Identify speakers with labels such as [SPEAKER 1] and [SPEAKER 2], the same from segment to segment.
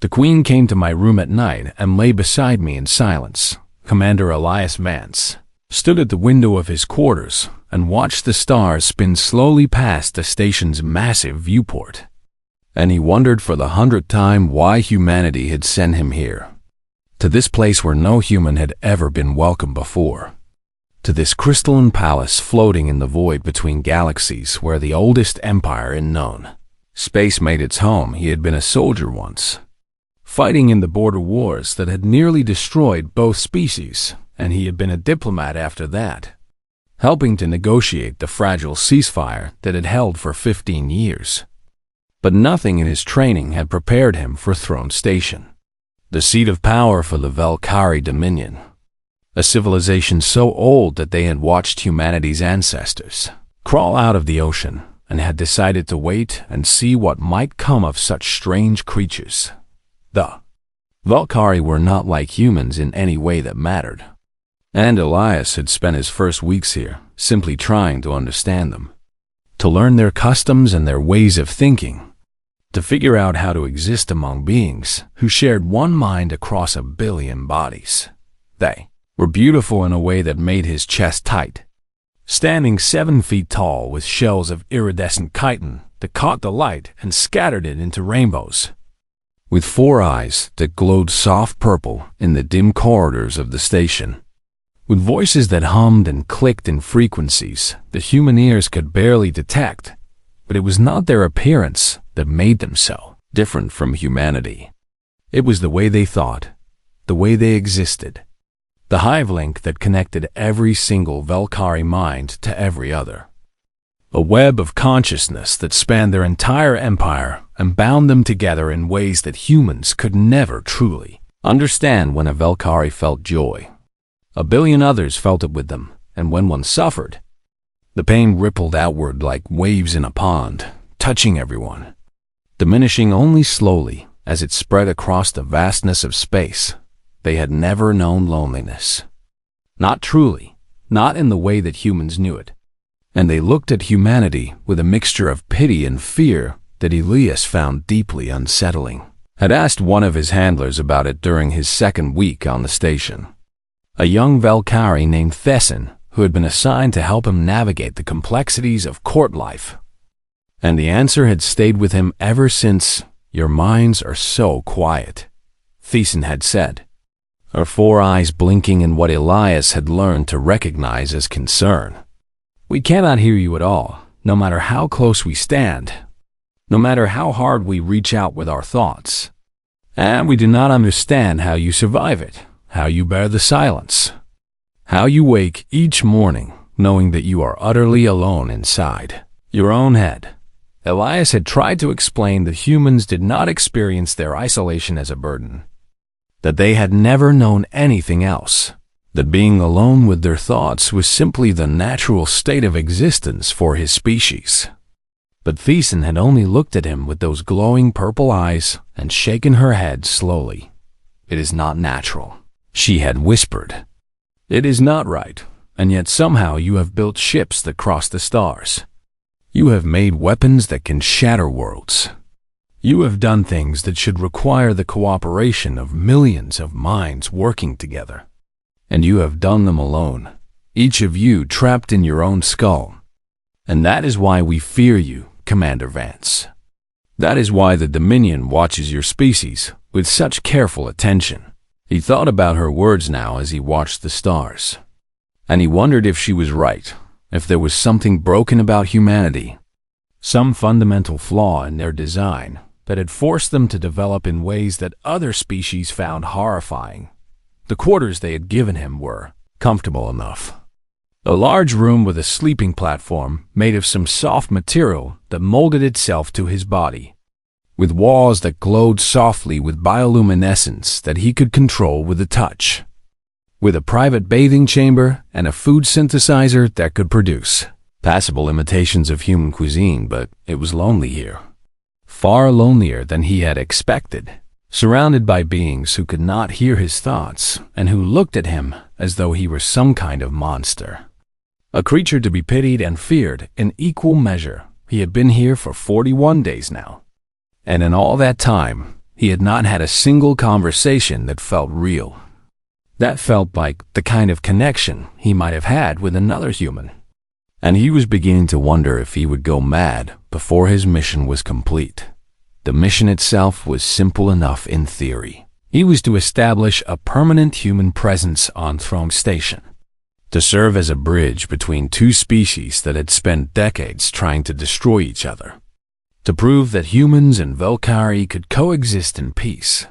[SPEAKER 1] The Queen came to my room at night and lay beside me in silence. Commander Elias Vance stood at the window of his quarters and watched the stars spin slowly past the station's massive viewport. And he wondered for the 100th time why humanity had sent him here. To this place where no human had ever been welcome before. To this crystalline palace floating in the void between galaxies where the oldest empire is known. Space made its home. He had been a soldier once, fighting in the border wars that had nearly destroyed both species, and he had been a diplomat after that, helping to negotiate the fragile ceasefire that had held for 15 years. But nothing in his training had prepared him for Throne Station, the seat of power for the Valkyrie Dominion, a civilization so old that they had watched humanity's ancestors crawl out of the ocean and had decided to wait and see what might come of such strange creatures. The Valkyrie were not like humans in any way that mattered, and Elias had spent his first weeks here simply trying to understand them, to learn their customs and their ways of thinking, to figure out how to exist among beings who shared one mind across 1 billion bodies. They were beautiful in a way that made his chest tight, standing 7 feet tall with shells of iridescent chitin that caught the light and scattered it into rainbows, with 4 eyes that glowed soft purple in the dim corridors of the station, with voices that hummed and clicked in frequencies the human ears could barely detect. But it was not their appearance that made them so different from humanity. It was the way they thought, the way they existed, the hive link that connected every single Valkyrie mind to every other. A web of consciousness that spanned their entire empire and bound them together in ways that humans could never truly understand. When a Valkyrie felt joy, 1 billion others felt it with them, and when one suffered, the pain rippled outward like waves in a pond, touching everyone, diminishing only slowly as it spread across the vastness of space. They had never known loneliness. Not truly, not in the way that humans knew it. And they looked at humanity with a mixture of pity and fear that Elias found deeply unsettling. Had asked one of his handlers about it during his 2nd week on the station, a young Valkyrie named Thesson, who had been assigned to help him navigate the complexities of court life. And the answer had stayed with him ever since. "Your minds are so quiet," Thesson had said, her 4 eyes blinking in what Elias had learned to recognize as concern. "We cannot hear you at all, no matter how close we stand, no matter how hard we reach out with our thoughts. And we do not understand how you survive it, how you bear the silence, how you wake each morning knowing that you are utterly alone inside your own head." Elias had tried to explain that humans did not experience their isolation as a burden, that they had never known anything else, that being alone with their thoughts was simply the natural state of existence for his species. But Thesson had only looked at him with those glowing purple eyes and shaken her head slowly. "It is not natural," she had whispered. "It is not right, and yet somehow you have built ships that cross the stars. You have made weapons that can shatter worlds. You have done things that should require the cooperation of millions of minds working together. And you have done them alone, each of you trapped in your own skull. And that is why we fear you, Commander Vance. That is why the Dominion watches your species with such careful attention." He thought about her words now as he watched the stars. And he wondered if she was right, if there was something broken about humanity, some fundamental flaw in their design that had forced them to develop in ways that other species found horrifying. The quarters they had given him were comfortable enough. A large room with a sleeping platform made of some soft material that molded itself to his body, with walls that glowed softly with bioluminescence that he could control with a touch, with a private bathing chamber and a food synthesizer that could produce passable imitations of human cuisine. But it was lonely here, far lonelier than he had expected, surrounded by beings who could not hear his thoughts and who looked at him as though he were some kind of monster, a creature to be pitied and feared in equal measure. He had been here for 41 days now, and in all that time, He had not had a single conversation that felt real. That felt like the kind of connection he might have had with another human. And he was beginning to wonder if he would go mad before his mission was complete. The mission itself was simple enough in theory. He was to establish a permanent human presence on Throne Station, to serve as a bridge between two species that had spent decades trying to destroy each other, to prove that humans and Valkyrie could coexist in peace.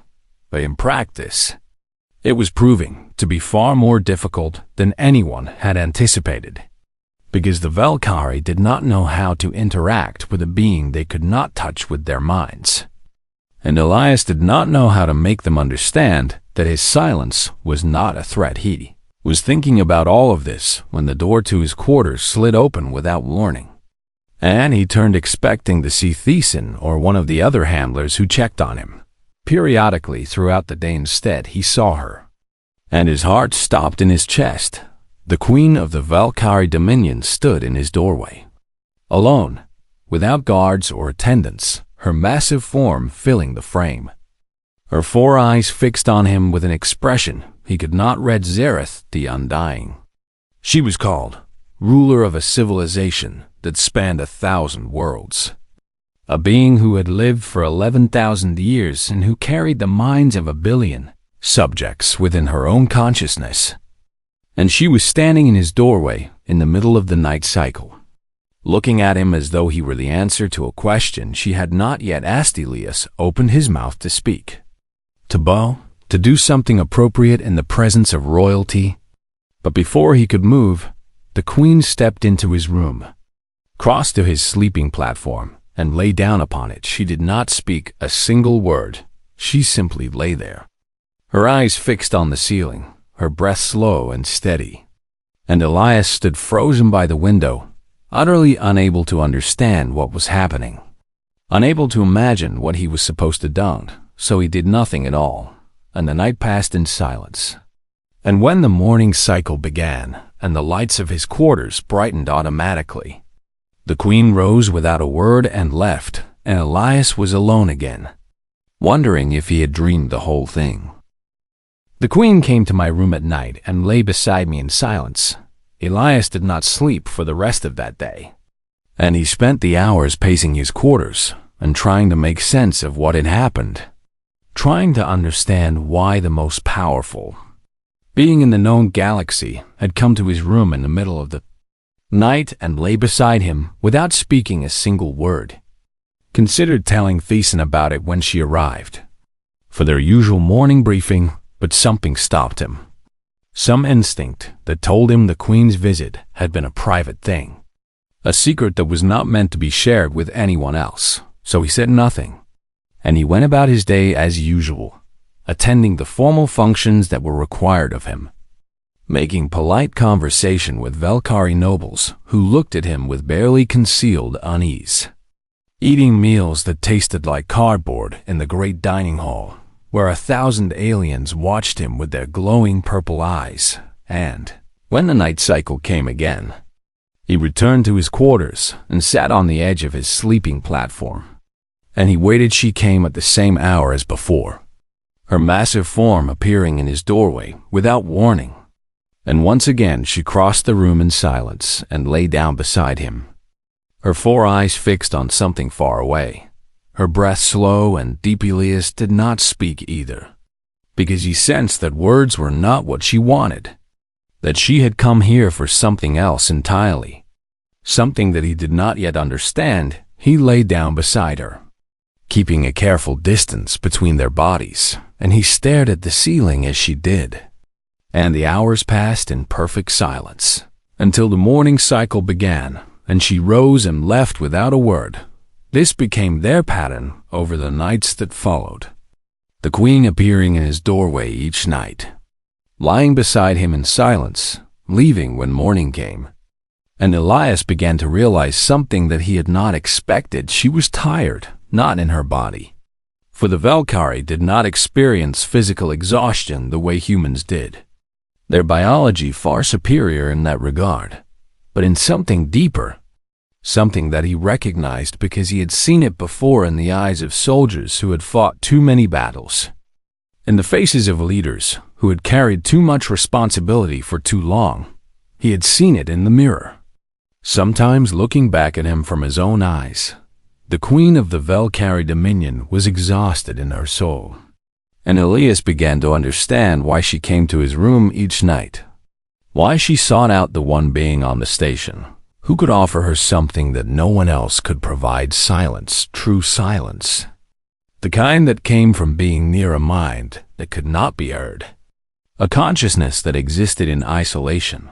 [SPEAKER 1] But in practice, it was proving to be far more difficult than anyone had anticipated, because the Valkyrie did not know how to interact with a being they could not touch with their minds. And Elias did not know how to make them understand that his silence was not a threat. He was thinking about all of this when the door to his quarters slid open without warning, and he turned expecting to see Thiessen or one of the other handlers who checked on him periodically throughout the day. Instead, he saw her, and his heart stopped in his chest. The queen of the Valkyrie Dominion stood in his doorway, alone, without guards or attendants, her massive form filling the frame. Her 4 eyes fixed on him with an expression he could not read. Zareth the Undying. She was called ruler of a civilization that spanned 1,000 worlds, a being who had lived for 11,000 years and who carried the minds of 1 billion subjects within her own consciousness. And she was standing in his doorway in the middle of the night cycle, looking at him as though he were the answer to a question she had not yet asked. Elias opened his mouth to speak, to bow, to do something appropriate in the presence of royalty. But before he could move, the queen stepped into his room, crossed to his sleeping platform, and lay down upon it. She did not speak a single word. She simply lay there, her eyes fixed on the ceiling, her breath slow and steady. And Elias stood frozen by the window, utterly unable to understand what was happening, unable to imagine what he was supposed to do, so he did nothing at all, and the night passed in silence. And when the morning cycle began, and the lights of his quarters brightened automatically, the queen rose without a word and left, and Elias was alone again, wondering if he had dreamed the whole thing. The queen came to my room at night and lay beside me in silence. Elias did not sleep for the rest of that day, and he spent the hours pacing his quarters and trying to make sense of what had happened, trying to understand why the most powerful being in the known galaxy had come to his room in the middle of the night and lay beside him without speaking a single word. Considered telling Thiessen about it when she arrived for their usual morning briefing, but something stopped him. Some instinct that told him the queen's visit had been a private thing, a secret that was not meant to be shared with anyone else. So he said nothing, and he went about his day as usual, attending the formal functions that were required of him, making polite conversation with Valkyrie nobles who looked at him with barely concealed unease, eating meals that tasted like cardboard in the great dining hall, where 1,000 aliens watched him with their glowing purple eyes. And when the night cycle came again, he returned to his quarters and sat on the edge of his sleeping platform, and he waited. She came at the same hour as before, her massive form appearing in his doorway without warning. And once again she crossed the room in silence and lay down beside him, her 4 eyes fixed on something far away, her breath slow and deep. Elias did not speak either, because he sensed that words were not what she wanted, that she had come here for something else entirely, something that he did not yet understand. He lay down beside her, keeping a careful distance between their bodies, and he stared at the ceiling as she did. And the hours passed in perfect silence, until the morning cycle began, and she rose and left without a word. This became their pattern over the nights that followed, the queen appearing in his doorway each night, lying beside him in silence, leaving when morning came. And Elias began to realize something that he had not expected. She was tired, not in her body, for the Valkyrie did not experience physical exhaustion the way humans did, their biology far superior in that regard, but in something deeper. something that he recognized because he had seen it before in the eyes of soldiers who had fought too many battles, in the faces of leaders who had carried too much responsibility for too long. He had seen it in the mirror. Sometimes looking back at him from his own eyes, the queen of the Valkyrie Dominion was exhausted in her soul, and Elias began to understand why she came to his room each night, why she sought out the one being on the station who could offer her something that no one else could provide: silence, true silence, the kind that came from being near a mind that could not be heard, a consciousness that existed in isolation,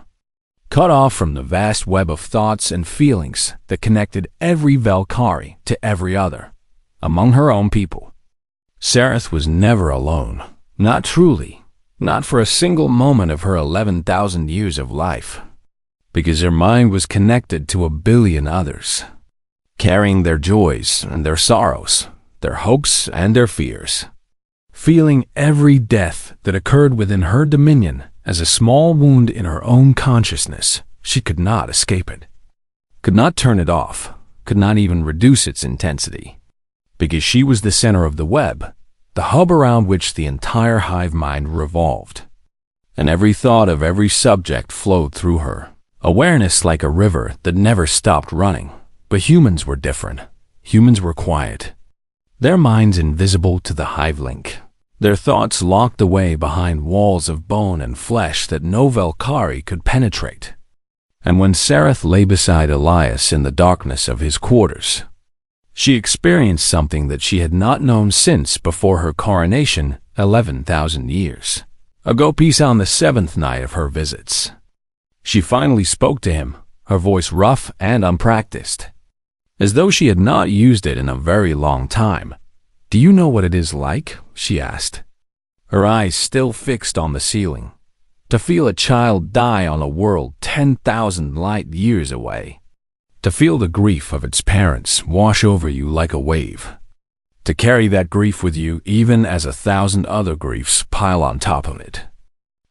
[SPEAKER 1] cut off from the vast web of thoughts and feelings that connected every Valkyrie to every other among her own people. Sareth was never alone, not truly, not for a single moment of her 11,000 years of life, because her mind was connected to a billion others, carrying their joys and their sorrows, their hopes and their fears, feeling every death that occurred within her dominion as a small wound in her own consciousness. She could not escape it, could not turn it off, could not even reduce its intensity, because she was the center of the web, the hub around which the entire hive mind revolved, and every thought of every subject flowed through her. Awareness like a river that never stopped running. But humans were different. Humans were quiet, their minds invisible to the hive link, their thoughts locked away behind walls of bone and flesh that no Valkyrie could penetrate. And when Sareth lay beside Elias in the darkness of his quarters, she experienced something that she had not known since before her coronation 11,000 years ago. Peace on the 7th night of her visits. She finally spoke to him, her voice rough and unpracticed, as though she had not used it in a very long time. "Do you know what it is like?" she asked, her eyes still fixed on the ceiling. "To feel a child die on a world 10,000 light years away. To feel the grief of its parents wash over you like a wave. To carry that grief with you even as 1,000 other griefs pile on top of it.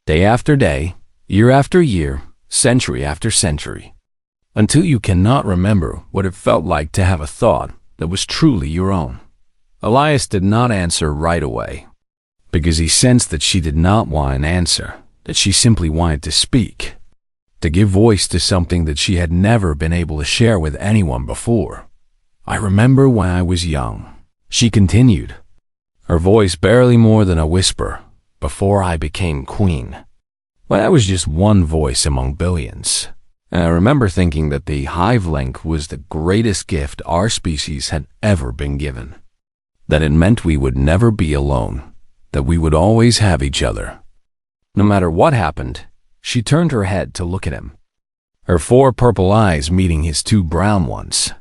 [SPEAKER 1] Day after day, year after year, century after century, until you cannot remember what it felt like to have a thought that was truly your own." Elias did not answer right away, because he sensed that she did not want an answer, that she simply wanted to speak, to give voice to something that she had never been able to share with anyone before. "I remember when I was young," she continued, her voice barely more than a whisper, "before I became queen. When I was just one voice among billions. And I remember thinking that the hive link was the greatest gift our species had ever been given. That it meant we would never be alone, that we would always have each other. No matter what happened." She turned her head to look at him, her 4 purple eyes meeting his 2 brown ones.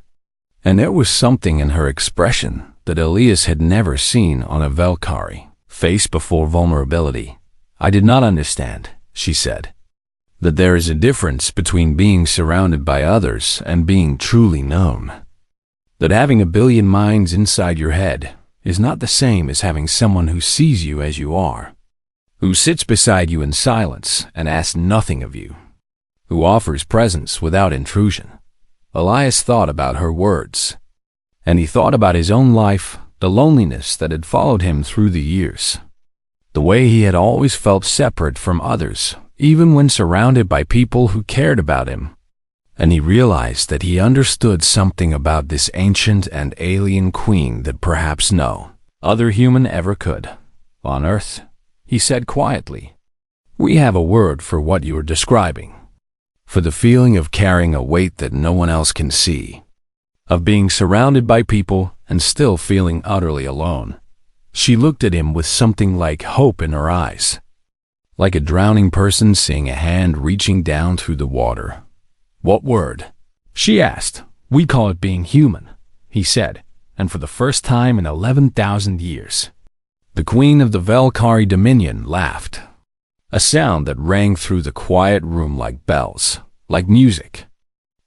[SPEAKER 1] And there was something in her expression that Elias had never seen on a Valkyrie face before vulnerability. "I did not understand," she said, "that there is a difference between being surrounded by others and being truly known. That having a billion minds inside your head is not the same as having someone who sees you as you are, who sits beside you in silence and asks nothing of you, who offers presence without intrusion." Elias thought about her words, and he thought about his own life, the loneliness that had followed him through the years, the way he had always felt separate from others, even when surrounded by people who cared about him. And he realized that he understood something about this ancient and alien queen that perhaps no other human ever could. "On Earth," he said quietly, "we have a word for what you are describing, for the feeling of carrying a weight that no one else can see, of being surrounded by people and still feeling utterly alone." She looked at him with something like hope in her eyes, like a drowning person seeing a hand reaching down through the water. "What word?" she asked. "We call it being human," he said, and for the first time in 11,000 years. The queen of the Valkyrie Dominion laughed, a sound that rang through the quiet room like bells, like music,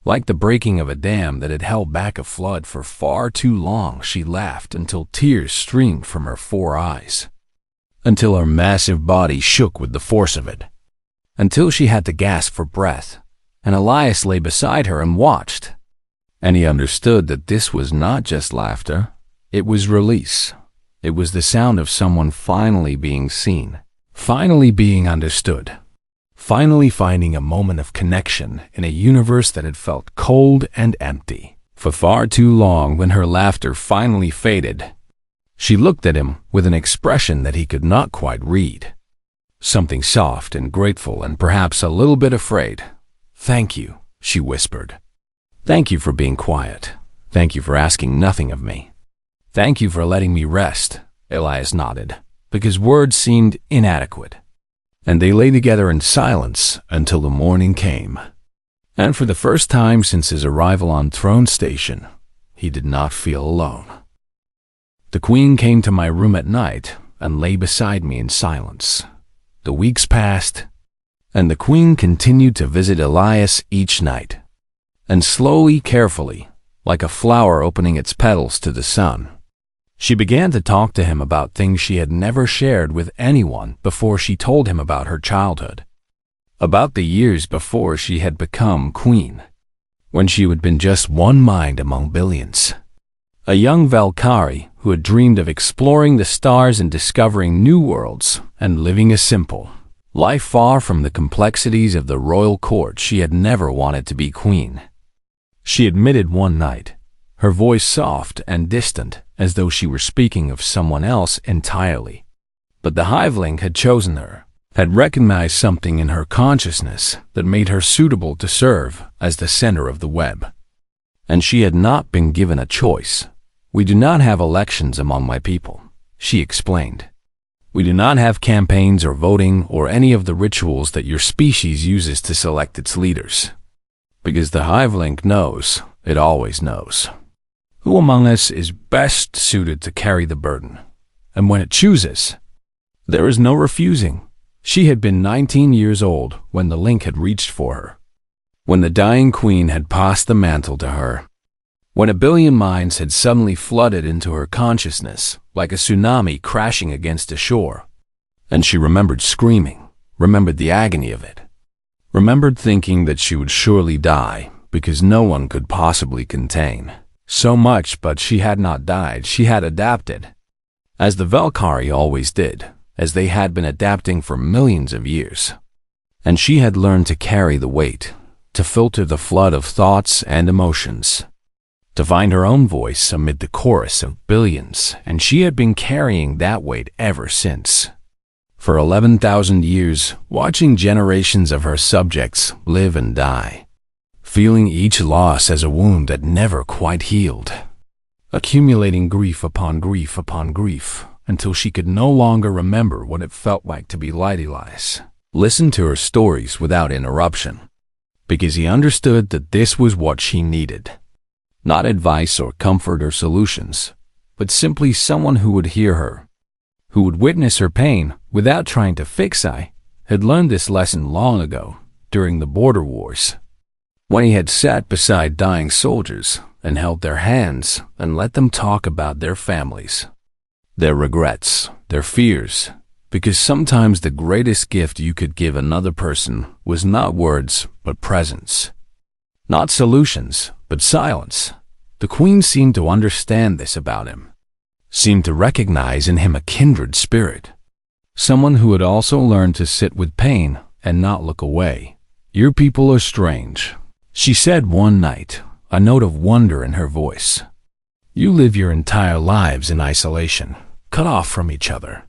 [SPEAKER 1] like the breaking of a dam that had held back a flood for far too long. She laughed until tears streamed from her 4 eyes, until her massive body shook with the force of it, until she had to gasp for breath, and Elias lay beside her and watched. And he understood that this was not just laughter, it was release. It was the sound of someone finally being seen, finally being understood, finally finding a moment of connection in a universe that had felt cold and empty. For far too long, when her laughter finally faded, she looked at him with an expression that he could not quite read. Something soft and grateful and perhaps a little bit afraid. "Thank you," she whispered. "Thank you for being quiet. Thank you for asking nothing of me. Thank you for letting me rest," Elias nodded, because words seemed inadequate. And they lay together in silence until the morning came. And for the first time since his arrival on Throne Station, he did not feel alone. The Queen came to my room at night and lay beside me in silence. The weeks passed, and the Queen continued to visit Elias each night. And slowly, carefully, like a flower opening its petals to the sun, she began to talk to him about things she had never shared with anyone before she told him about her childhood, about the years before she had become Queen, when she had been just one mind among billions. A young Valkyrie who had dreamed of exploring the stars and discovering new worlds and living a simple life far from the complexities of the royal court. She had never wanted to be queen. She admitted one night, her voice soft and distant, as though she were speaking of someone else entirely. But the Hiveling had chosen her, had recognized something in her consciousness that made her suitable to serve as the center of the web. And she had not been given a choice. "We do not have elections among my people," she explained. "We do not have campaigns or voting or any of the rituals that your species uses to select its leaders. Because the Hiveling knows, it always knows, who among us is best suited to carry the burden. And when it chooses, there is no refusing." She had been 19 years old when the link had reached for her, when the dying queen had passed the mantle to her, when a billion minds had suddenly flooded into her consciousness like a tsunami crashing against a shore. And she remembered screaming, remembered the agony of it, remembered thinking that she would surely die because no one could possibly contain so much. But she had not died, she had adapted, as the Valkyrie always did, as they had been adapting for millions of years. And she had learned to carry the weight, to filter the flood of thoughts and emotions, to find her own voice amid the chorus of billions, and she had been carrying that weight ever since. For 11,000 years, watching generations of her subjects live and die, feeling each loss as a wound that never quite healed, accumulating grief upon grief upon grief, until she could no longer remember what it felt like to be Elias. Listen to her stories without interruption, because he understood that this was what she needed. Not advice or comfort or solutions, but simply someone who would hear her, who would witness her pain without trying to fix. I had learned this lesson long ago, during the border wars, when he had sat beside dying soldiers and held their hands and let them talk about their families, their regrets, their fears, because sometimes the greatest gift you could give another person was not words, but presence. Not solutions, but silence. The Queen seemed to understand this about him, seemed to recognize in him a kindred spirit, someone who had also learned to sit with pain and not look away. "Your people are strange," she said one night, a note of wonder in her voice. "You live your entire lives in isolation, cut off from each other,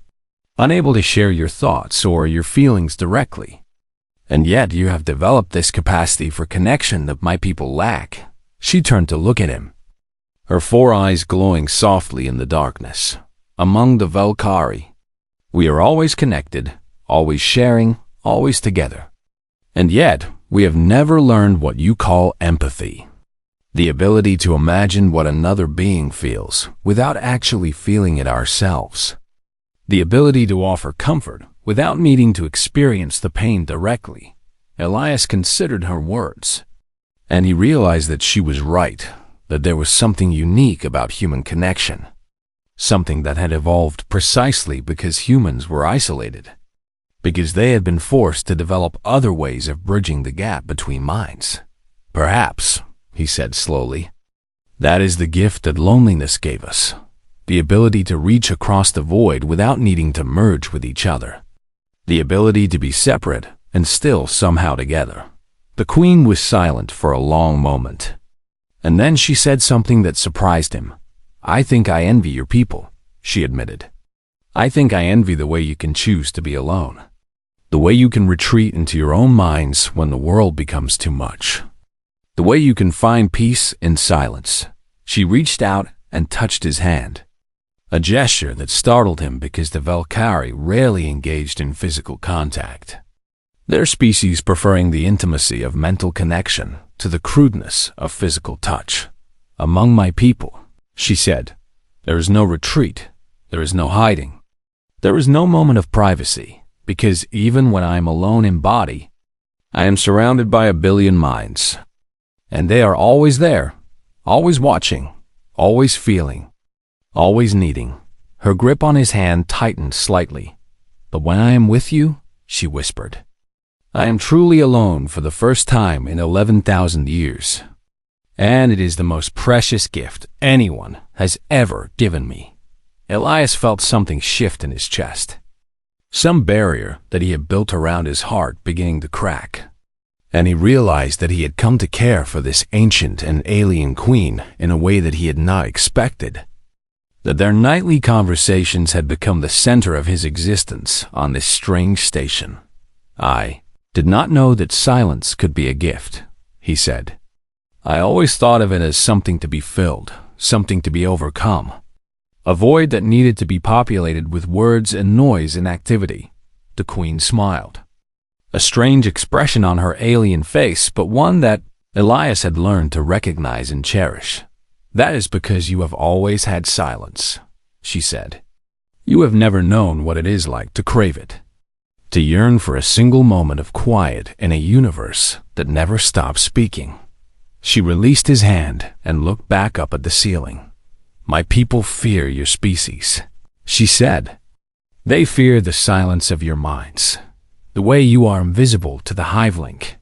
[SPEAKER 1] unable to share your thoughts or your feelings directly. And yet you have developed this capacity for connection that my people lack." She turned to look at him, her four eyes glowing softly in the darkness. "Among the Valkyrie, we are always connected, always sharing, always together. And yet, we have never learned what you call empathy. The ability to imagine what another being feels without actually feeling it ourselves. The ability to offer comfort without needing to experience the pain directly." Elias considered her words, and he realized that she was right, that there was something unique about human connection, something that had evolved precisely because humans were isolated, because they had been forced to develop other ways of bridging the gap between minds. "Perhaps," he said slowly, That is the gift that loneliness gave us, the ability to reach across the void without needing to merge with each other, the ability to be separate and still somehow together. The queen was silent for a long moment, and then she said something that surprised him. "I think I envy your people," she admitted. "I think I envy the way you can choose to be alone, the way you can retreat into your own minds when the world becomes too much, the way you can find peace in silence." She reached out and touched his hand, a gesture that startled him because the Valkyrie rarely engaged in physical contact, their species preferring the intimacy of mental connection to the crudeness of physical touch. "Among my people," she said, "there is no retreat, there is no hiding, there is no moment of privacy, because even when I am alone in body, I am surrounded by a billion minds, and they are always there, always watching, always feeling, always needing." Her grip on his hand tightened slightly. "But when I am with you," she whispered, "I am truly alone for the first time in 11,000 years. And it is the most precious gift anyone has ever given me." Elias felt something shift in his chest, some barrier that he had built around his heart beginning to crack. And he realized that he had come to care for this ancient and alien queen in a way that he had not expected, that their nightly conversations had become the center of his existence on this strange station. "I did not know that silence could be a gift," he said. "I always thought of it as something to be filled, something to be overcome, a void that needed to be populated with words and noise and activity." The queen smiled, a strange expression on her alien face, but one that Elias had learned to recognize and cherish. "That is because you have always had silence," she said. "You have never known what it is like to crave it, to yearn for a single moment of quiet in a universe that never stops speaking." She released his hand and looked back up at the ceiling. "My people fear your species," she said. "They fear the silence of your minds, the way you are invisible to the hive-link,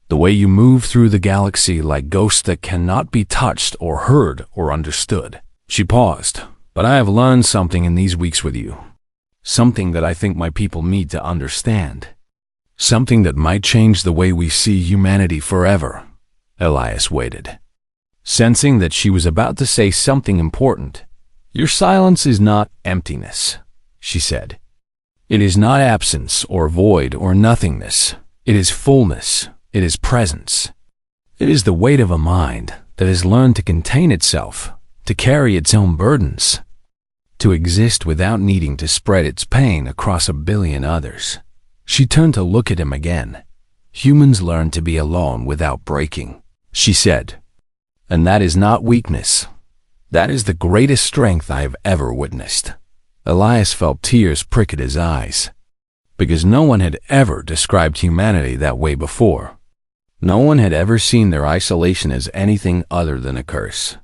[SPEAKER 1] the way you move through the galaxy like ghosts that cannot be touched or heard or understood." She paused. "But I have learned something in these weeks with you, something that I think my people need to understand, something that might change the way we see humanity forever." Elias waited, sensing that she was about to say something important. "Your silence is not emptiness," she said. "It is not absence or void or nothingness. It is fullness. It is presence. It is the weight of a mind that has learned to contain itself, to carry its own burdens, to exist without needing to spread its pain across a billion others." She turned to look at him again. "Humans learn to be alone without breaking," she said. "And that is not weakness. That is the greatest strength I have ever witnessed." Elias felt tears prick at his eyes, because no one had ever described humanity that way before. No one had ever seen their isolation as anything other than a curse.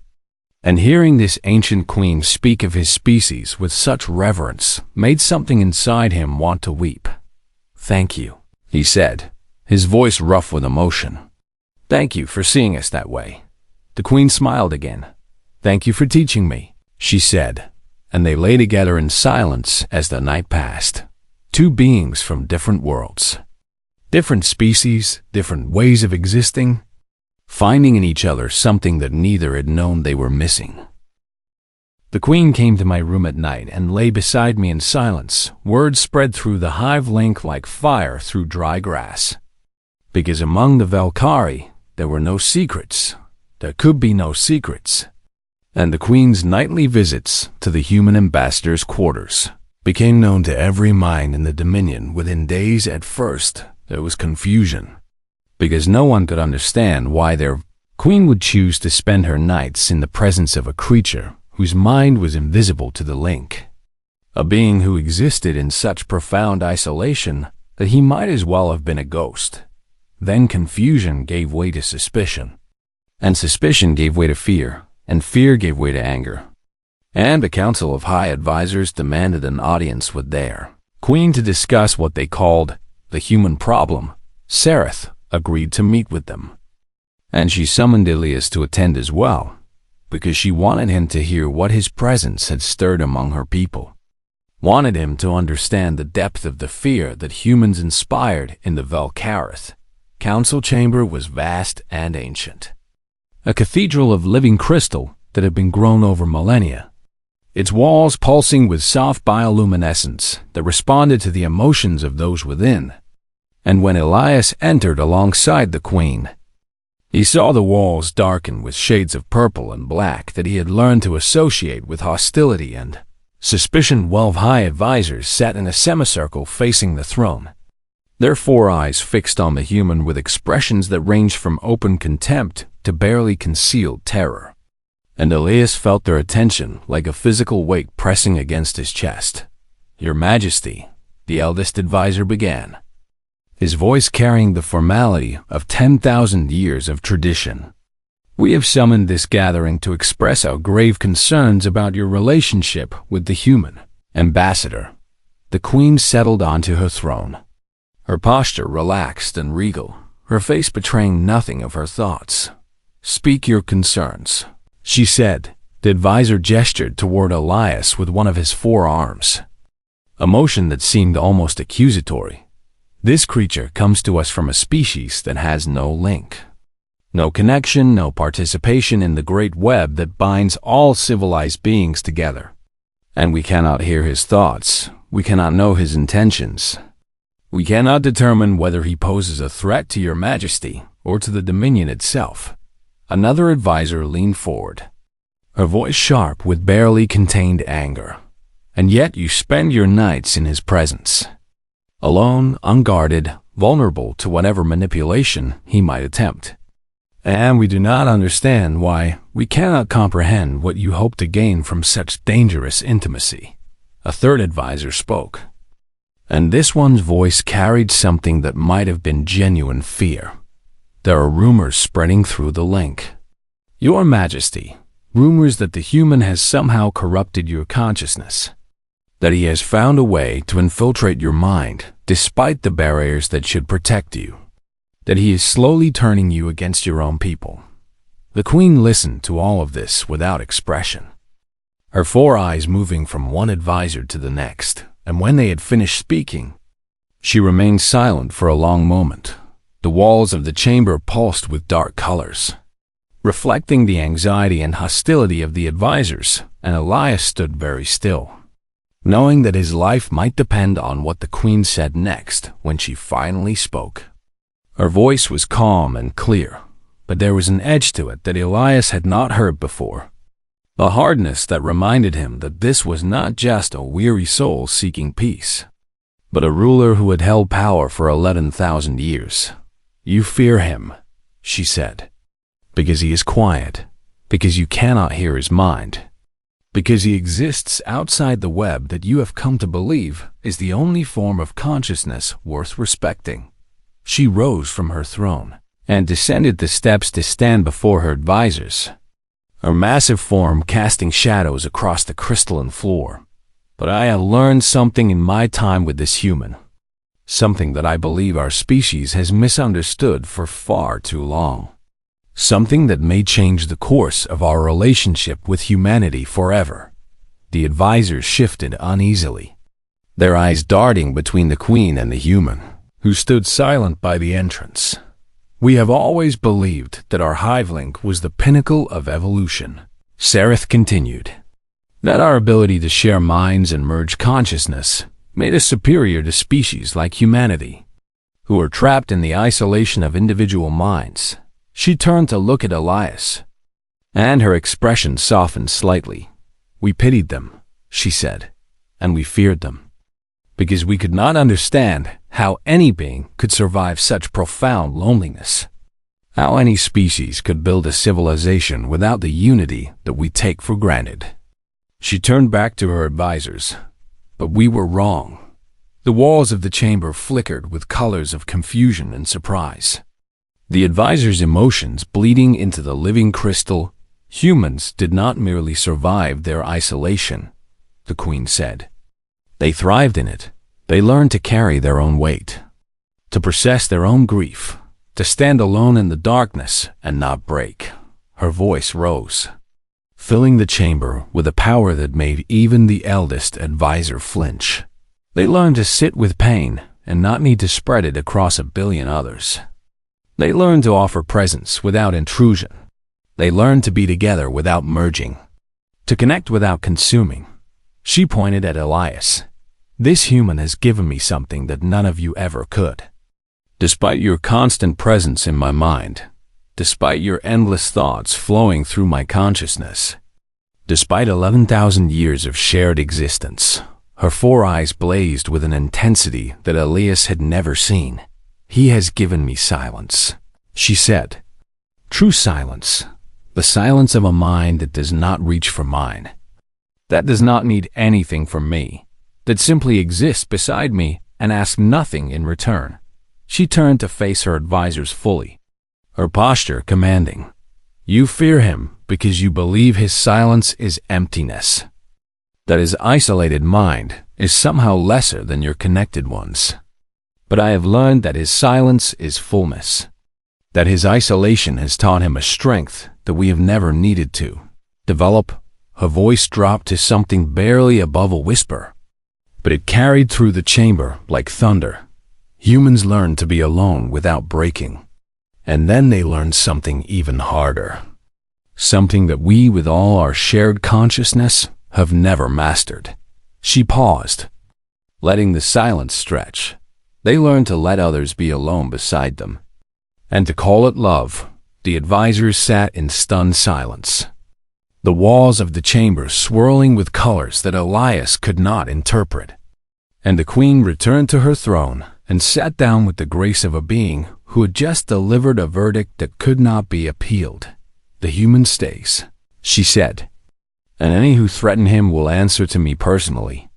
[SPEAKER 1] And hearing this ancient queen speak of his species with such reverence made something inside him want to weep. "Thank you," he said, his voice rough with emotion. "Thank you for seeing us that way." The queen smiled again. "Thank you for teaching me," she said, and they lay together in silence as the night passed. Two beings from different worlds, different species, different ways of existing, finding in each other something that neither had known they were missing. The queen came to my room at night and lay beside me in silence. Words spread through the hive link like fire through dry grass. Because among the Valkyrie, there were no secrets. There could be no secrets. And the queen's nightly visits to the human ambassador's quarters became known to every mind in the Dominion within days. At first, there was confusion, because no one could understand why their queen would choose to spend her nights in the presence of a creature whose mind was invisible to the link, a being who existed in such profound isolation that he might as well have been a ghost. Then confusion gave way to suspicion, and suspicion gave way to fear, and fear gave way to anger. And a council of high advisors demanded an audience with their queen to discuss what they called the human problem. Sereth agreed to meet with them, and she summoned Elias to attend as well. because she wanted him to hear what his presence had stirred among her people. Wanted him to understand the depth of the fear that humans inspired in the Valkarath. Council chamber was vast and ancient. A cathedral of living crystal that had been grown over millennia. Its walls pulsing with soft bioluminescence that responded to the emotions of those within. And when Elias entered alongside the queen, he saw the walls darken with shades of purple and black that he had learned to associate with hostility and suspicion. 12 high advisors sat in a semicircle facing the throne, their 4 eyes fixed on the human with expressions that ranged from open contempt to barely concealed terror. And Elias felt their attention like a physical weight pressing against his chest. "Your Majesty," the eldest advisor began, his voice carrying the formality of 10,000 years of tradition. "We have summoned this gathering to express our grave concerns about your relationship with the human ambassador." The queen settled onto her throne, her posture relaxed and regal, her face betraying nothing of her thoughts. "Speak your concerns," she said. The advisor gestured toward Elias with one of his 4 arms, a motion that seemed almost accusatory. "This creature comes to us from a species that has no link, no connection, no participation in the great web that binds all civilized beings together. And we cannot hear his thoughts, we cannot know his intentions. We cannot determine whether he poses a threat to your Majesty or to the Dominion itself." Another advisor leaned forward, her voice sharp with barely contained anger. "And yet you spend your nights in his presence, alone, unguarded, vulnerable to whatever manipulation he might attempt. And we do not understand why. We cannot comprehend what you hope to gain from such dangerous intimacy." A third advisor spoke, and this one's voice carried something that might have been genuine fear. "There are rumors spreading through the link, Your Majesty, rumors that the human has somehow corrupted your consciousness, that he has found a way to infiltrate your mind despite the barriers that should protect you, that he is slowly turning you against your own people." The queen listened to all of this without expression, her 4 eyes moving from one advisor to the next, and when they had finished speaking, she remained silent for a long moment. The walls of the chamber pulsed with dark colors, reflecting the anxiety and hostility of the advisors, and Elias stood very still, knowing that his life might depend on what the queen said next when she finally spoke. Her voice was calm and clear, but there was an edge to it that Elias had not heard before, a hardness that reminded him that this was not just a weary soul seeking peace, but a ruler who had held power for 11,000 years. "You fear him," she said, "because he is quiet, because you cannot hear his mind, because he exists outside the web that you have come to believe is the only form of consciousness worth respecting." She rose from her throne and descended the steps to stand before her advisors, her massive form casting shadows across the crystalline floor. "But I have learned something in my time with this human, something that I believe our species has misunderstood for far too long, something that may change the course of our relationship with humanity forever." The advisors shifted uneasily, their eyes darting between the queen and the human, who stood silent by the entrance. "We have always believed that our hive link was the pinnacle of evolution," Sereth continued, "that our ability to share minds and merge consciousness made us superior to species like humanity, who are trapped in the isolation of individual minds." She turned to look at Elias, and her expression softened slightly. "We pitied them," she said, "and we feared them, because we could not understand how any being could survive such profound loneliness, how any species could build a civilization without the unity that we take for granted." She turned back to her advisors. "But we were wrong." The walls of the chamber flickered with colors of confusion and surprise, the advisors' emotions bleeding into the living crystal. "Humans did not merely survive their isolation," the queen said. "They thrived in it. They learned to carry their own weight, to process their own grief, to stand alone in the darkness and not break." Her voice rose, filling the chamber with a power that made even the eldest advisor flinch. They learned to sit with pain and not need to spread it across a billion others. They learned to offer presence without intrusion. They learned to be together without merging, to connect without consuming. She pointed at Elias. This human has given me something that none of you ever could. Despite your constant presence in my mind, despite your endless thoughts flowing through my consciousness, despite 11,000 years of shared existence, her 4 eyes blazed with an intensity that Elias had never seen. He has given me silence, she said. True silence, the silence of a mind that does not reach for mine, that does not need anything from me, that simply exists beside me and asks nothing in return. She turned to face her advisors fully, her posture commanding. You fear him because you believe his silence is emptiness, that his isolated mind is somehow lesser than your connected ones. But I have learned that his silence is fullness, that his isolation has taught him a strength that we have never needed to develop. Her voice dropped to something barely above a whisper, but it carried through the chamber like thunder. Humans learn to be alone without breaking, and then they learn something even harder, something that we, with all our shared consciousness, have never mastered. She paused, letting the silence stretch. They learn to let others be alone beside them, and to call it love. The advisors sat in stunned silence, the walls of the chamber swirling with colors that Elias could not interpret. And the queen returned to her throne and sat down with the grace of a being who had just delivered a verdict that could not be appealed. The human stays, she said, and any who threaten him will answer to me personally.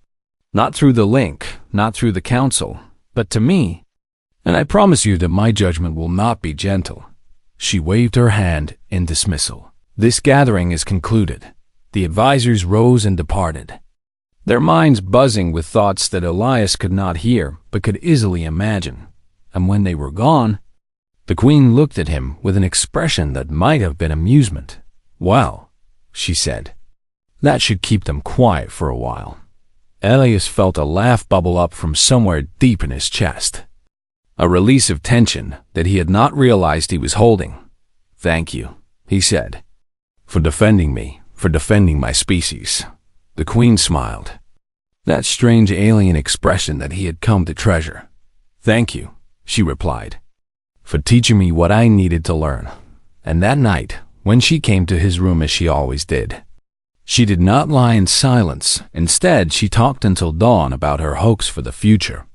[SPEAKER 1] Not through the link, not through the council, but to me. And I promise you that my judgment will not be gentle. She waved her hand in dismissal. This gathering is concluded. The advisors rose and departed, their minds buzzing with thoughts that Elias could not hear but could easily imagine. And when they were gone, the queen looked at him with an expression that might have been amusement. Well, she said, that should keep them quiet for a while. Elias felt a laugh bubble up from somewhere deep in his chest, a release of tension that he had not realized he was holding. Thank you, he said, for defending me, for defending my species. The queen smiled, that strange alien expression that he had come to treasure. Thank you, she replied, for teaching me what I needed to learn. And that night, when she came to his room as she always did, she did not lie in silence. Instead, she talked until dawn about her hopes for the future,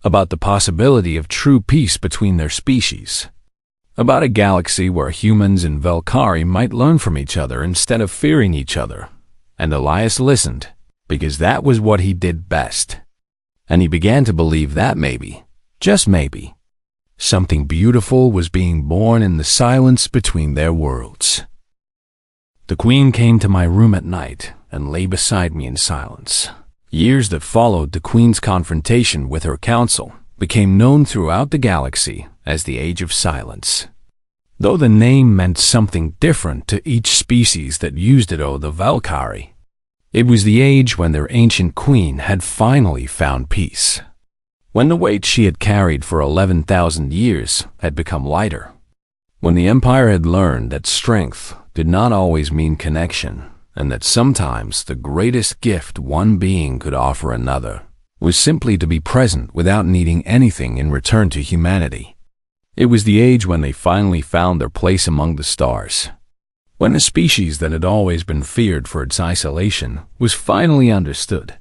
[SPEAKER 1] about the possibility of true peace between their species, about a galaxy where humans and Valkyrie might learn from each other instead of fearing each other. And Elias listened, because that was what he did best. And he began to believe that maybe, just maybe, something beautiful was being born in the silence between their worlds. The queen came to my room at night and lay beside me in silence. Years that followed the queen's confrontation with her council became known throughout the galaxy as the Age of Silence. Though the name meant something different to each species that used it, the Valkyrie, it was the age when their ancient queen had finally found peace, when the weight she had carried for 11,000 years had become lighter, when the Empire had learned that strength did not always mean connection, and that sometimes the greatest gift one being could offer another was simply to be present without needing anything in return to humanity. It was the age when they finally found their place among the stars, when a species that had always been feared for its isolation was finally understood,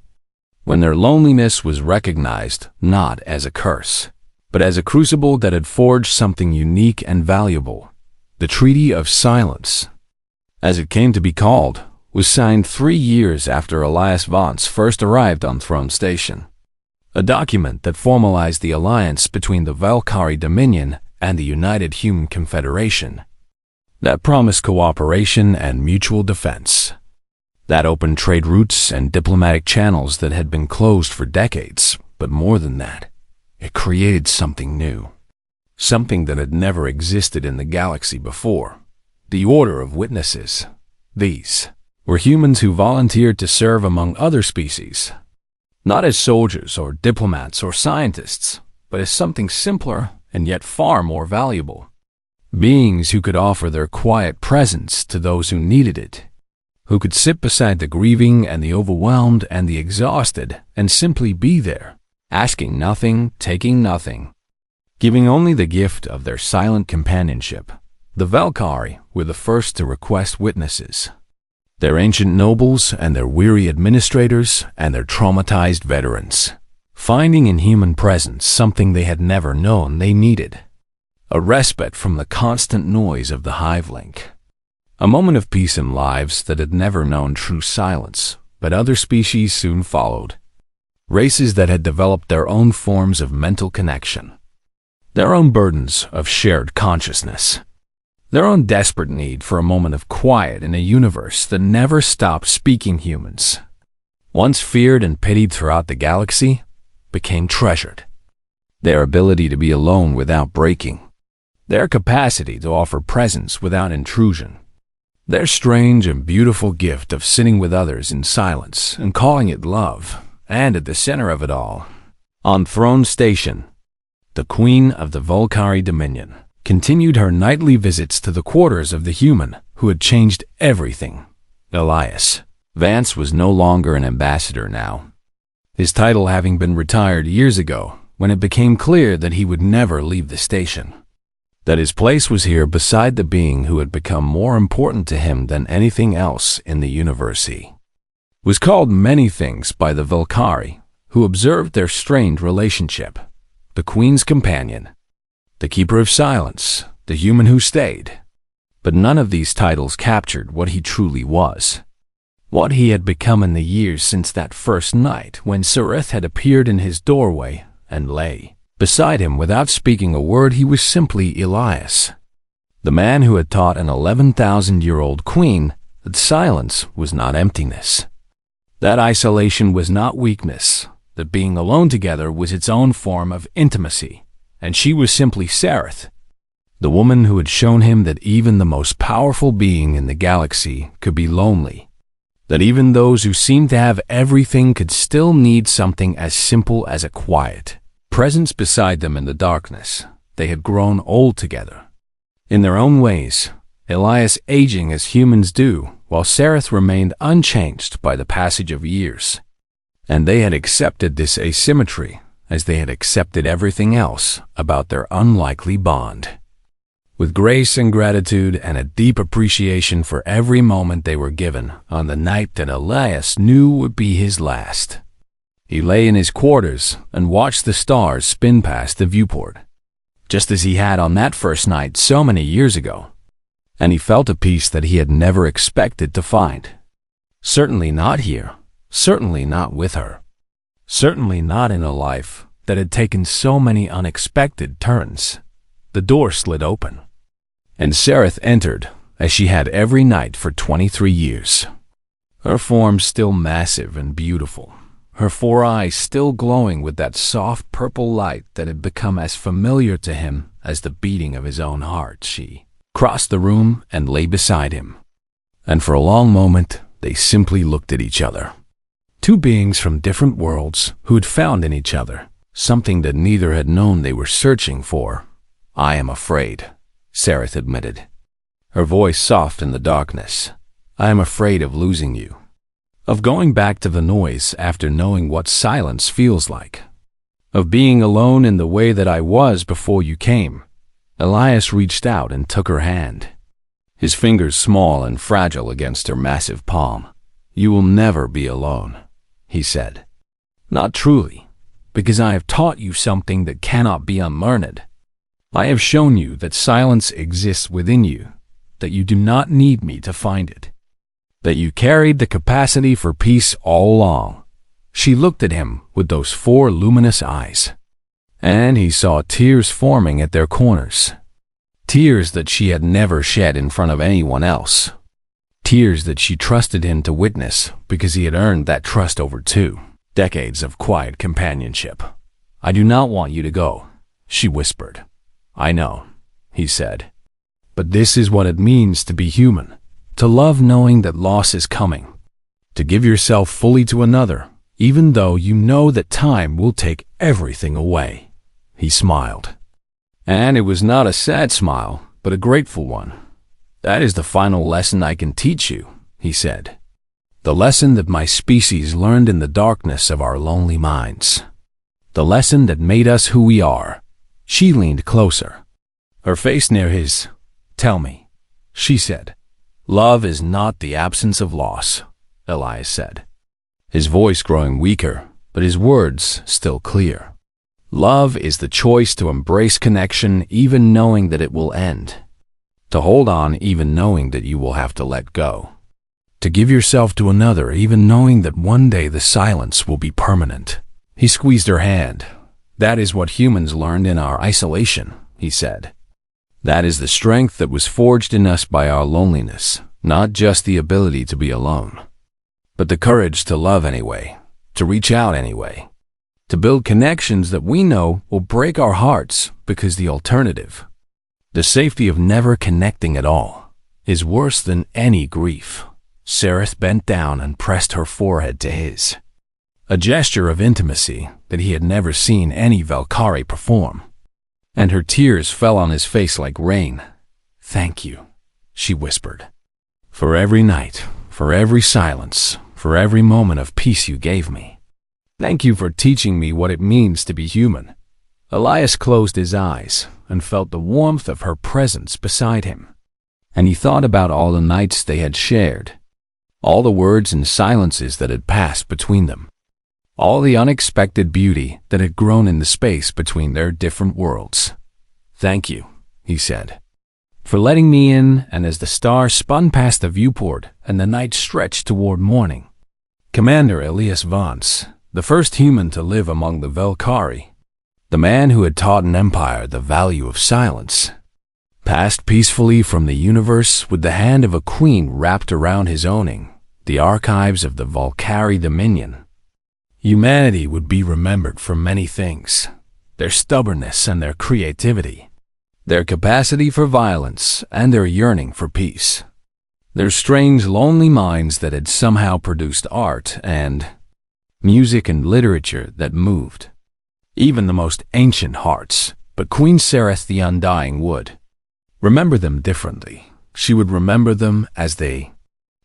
[SPEAKER 1] when their loneliness was recognized not as a curse, but as a crucible that had forged something unique and valuable. The Treaty of Silence, as it came to be called, was signed 3 years after Elias Vance first arrived on Throne Station, a document that formalized the alliance between the Valkyrie Dominion and the United Human Confederation, that promised cooperation and mutual defense, that opened trade routes and diplomatic channels that had been closed for decades. But more than that, it created something new, something that had never existed in the galaxy before: the Order of Witnesses. These were humans who volunteered to serve among other species, not as soldiers or diplomats or scientists, but as something simpler and yet far more valuable. Beings who could offer their quiet presence to those who needed it, who could sit beside the grieving and the overwhelmed and the exhausted and simply be there, asking nothing, taking nothing, giving only the gift of their silent companionship. The Valkyrie were the first to request witnesses. Their ancient nobles and their weary administrators and their traumatized veterans, finding in human presence something they had never known they needed. A respite from the constant noise of the hive link. A moment of peace in lives that had never known true silence, but other species soon followed. Races that had developed their own forms of mental connection. Their own burdens of shared consciousness. Their own desperate need for a moment of quiet in a universe that never stopped speaking. Humans, once feared and pitied throughout the galaxy, became treasured. Their ability to be alone without breaking. Their capacity to offer presence without intrusion. Their strange and beautiful gift of sitting with others in silence and calling it love. And at the center of it all, on Throne Station, the Queen of the Valkyrie Dominion continued her nightly visits to the quarters of the human who had changed everything. Elias Vance was no longer an ambassador now, his title having been retired years ago when it became clear that he would never leave the station, that his place was here beside the being who had become more important to him than anything else in the universe. He was called many things by the Valkyrie, who observed their strained relationship: the Queen's companion, the keeper of silence, the human who stayed. But none of these titles captured what he truly was, what he had become in the years since that first night when Sereth had appeared in his doorway and lay beside him without speaking a word. He was simply Elias, the man who had taught an 11,000-year-old queen that silence was not emptiness, that isolation was not weakness, that being alone together was its own form of intimacy. And she was simply Sereth, the woman who had shown him that even the most powerful being in the galaxy could be lonely, that even those who seemed to have everything could still need something as simple as a quiet presence beside them in the darkness. They had grown old together, in their own ways, Elias aging as humans do, while Sereth remained unchanged by the passage of years. And they had accepted this asymmetry as they had accepted everything else about their unlikely bond. With grace and gratitude and a deep appreciation for every moment they were given on the night that Elias knew would be his last. He lay in his quarters and watched the stars spin past the viewport, just as he had on that first night so many years ago. And he felt a peace that he had never expected to find. Certainly not here, certainly not with her, certainly not in a life that had taken so many unexpected turns. The door slid open, and Sereth entered, as she had every night for 23 years. Her form still massive and beautiful, her 4 eyes still glowing with that soft purple light that had become as familiar to him as the beating of his own heart. She crossed the room and lay beside him, and for a long moment they simply looked at each other. Two beings from different worlds who had found in each other something that neither had known they were searching for. "I am afraid," Sereth admitted, her voice soft in the darkness. "I am afraid of losing you, of going back to the noise after knowing what silence feels like, of being alone in the way that I was before you came." Elias reached out and took her hand, his fingers small and fragile against her massive palm. "You will never be alone," he said. "Not truly, because I have taught you something that cannot be unlearned. I have shown you that silence exists within you, that you do not need me to find it, that you carried the capacity for peace all along." She looked at him with those 4 luminous eyes, and he saw tears forming at their corners, tears that she had never shed in front of anyone else, tears that she trusted him to witness because he had earned that trust over 2 decades of quiet companionship. "I do not want you to go," she whispered. "I know," he said, "but this is what it means to be human. To love knowing that loss is coming. To give yourself fully to another, even though you know that time will take everything away. He smiled. And it was not a sad smile, but a grateful one. That is the final lesson I can teach you, he said. The lesson that my species learned in the darkness of our lonely minds. The lesson that made us who we are. She leaned closer, her face near his. Tell me, she said. Love is not the absence of loss, Elias said, his voice growing weaker, but his words still clear. Love is the choice to embrace connection even knowing that it will end. To hold on even knowing that you will have to let go. To give yourself to another even knowing that one day the silence will be permanent. He squeezed her hand. That is what humans learned in our isolation, he said. That is the strength that was forged in us by our loneliness, not just the ability to be alone, but the courage to love anyway, to reach out anyway, to build connections that we know will break our hearts because the alternative, the safety of never connecting at all, is worse than any grief. Sereth bent down and pressed her forehead to his, a gesture of intimacy that he had never seen any Valkyrie perform. And her tears fell on his face like rain. Thank you, she whispered. For every night, for every silence, for every moment of peace you gave me. Thank you for teaching me what it means to be human. Elias closed his eyes and felt the warmth of her presence beside him. And he thought about all the nights they had shared, all the words and silences that had passed between them, all the unexpected beauty that had grown in the space between their different worlds. Thank you, he said, for letting me in. And as the stars spun past the viewport and the night stretched toward morning, Commander Elias Vance, the first human to live among the Valkyrie, the man who had taught an empire the value of silence, passed peacefully from the universe with the hand of a queen wrapped around his owning the archives of the Valkyrie Dominion. Humanity would be remembered for many things: their stubbornness and their creativity, their capacity for violence and their yearning for peace, their strange, lonely minds that had somehow produced art and music and literature that moved even the most ancient hearts. But Queen Sereth the Undying would remember them differently. She would remember them as the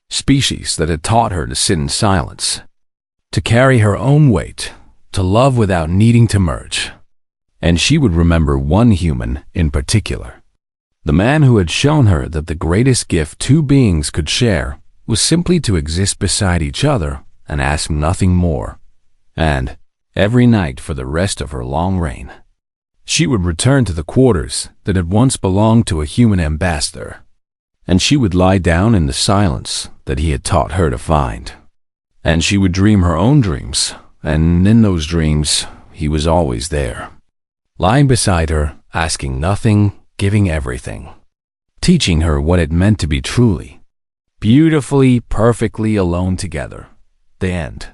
[SPEAKER 1] species that had taught her to sit in silence, to carry her own weight, to love without needing to merge. And she would remember one human in particular, the man who had shown her that the greatest gift two beings could share was simply to exist beside each other and ask nothing more. And every night for the rest of her long reign, she would return to the quarters that had once belonged to a human ambassador, and she would lie down in the silence that he had taught her to find. And she would dream her own dreams, and in those dreams, he was always there, lying beside her, asking nothing, giving everything, teaching her what it meant to be truly, beautifully, perfectly alone together. The end.